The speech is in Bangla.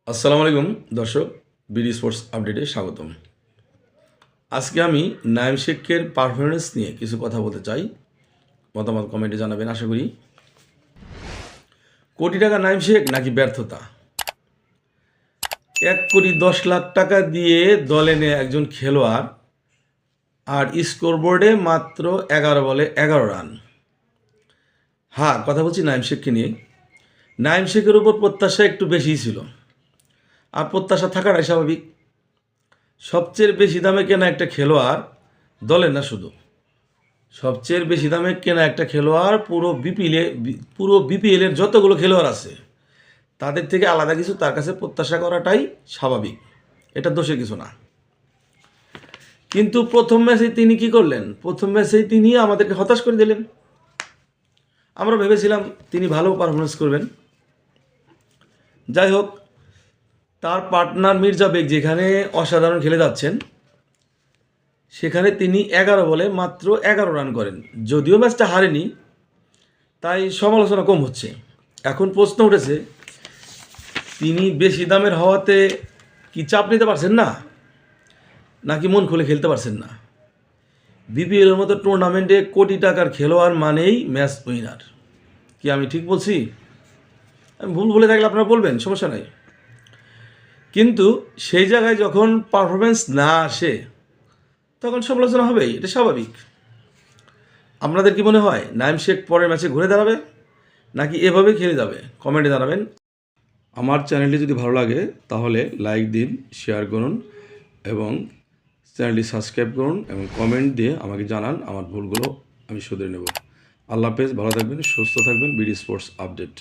আসসালামু আলাইকুম দর্শক, বিডি স্পোর্টস আপডেটে স্বাগতম। আজকে আমি নাইম শেখের পারফরমেন্স নিয়ে কিছু কথা বলতে চাই। মতামত কমেন্টে জানাবেন আশা করি। কোটি টাকা নাইম শেখ নাকি ব্যর্থতা? 1,10,00,000 টাকা দিয়ে দলে নেয় একজন খেলোয়াড়, আর স্কোরবোর্ডে মাত্র 11 বলে 11 রান। হ্যাঁ, কথা বলছি নাইম শেখকে নিয়ে। নাইম শেখের উপর প্রত্যাশা একটু বেশিই ছিল, আর প্রত্যাশা থাকাটাই স্বাভাবিক। সবচেয়ে বেশি দামে কেনা একটা খেলোয়াড়, দলের না শুধু, সবচেয়ে বেশি দামে কেনা একটা খেলোয়াড় পুরো বিপিএলের যতগুলো খেলোয়াড় আছে তাদের থেকে আলাদা কিছু তার কাছে প্রত্যাশা করাটাই স্বাভাবিক, এটা দোষের কিছু না। কিন্তু প্রথম ম্যাচেই তিনি কি করলেন? প্রথম ম্যাচেই তিনি আমাদেরকে হতাশ করে দিলেন। আমরা ভেবেছিলাম তিনি ভালো পারফরমেন্স করবেন। যাই হোক, তার পার্টনার মির্জা বেগ যেখানে অসাধারণ খেলে যাচ্ছেন, সেখানে তিনি 11 বলে মাত্র 11 রান করেন। যদিও ম্যাচটা হারেনি, তাই সমালোচনা কম হচ্ছে। এখন প্রশ্ন উঠেছে, তিনি বেশি দামের হওয়াতে কি চাপ নিতে পারছেন না, নাকি মন খুলে খেলতে পারছেন না? বিপিএলের মতো টুর্নামেন্টে কোটি টাকার খেলোয়াড় মানেই ম্যাচ উইনার। কি আমি ঠিক বলছি? আমি ভুল বলে থাকলে আপনারা বলবেন, সমস্যা নাই। কিন্তু সেই জায়গায় যখন পারফরমেন্স না আসে তখন সমালোচনা হবেই, এটা স্বাভাবিক। আপনাদের কি মনে হয় নাইম শেখ পরের ম্যাচে ঘুরে দাঁড়াবে, নাকি এভাবে খেলে যাবে? কমেন্টে জানাবেন। আমার চ্যানেলটি যদি ভালো লাগে তাহলে লাইক দিন, শেয়ার করুন এবং চ্যানেলটি সাবস্ক্রাইব করুন এবং কমেন্ট দিয়ে আমাকে জানান, আমার ভুলগুলো আমি শুধরে নেব। আল্লাহ হাফেজ, ভালো থাকবেন, সুস্থ থাকবেন। BD sports update.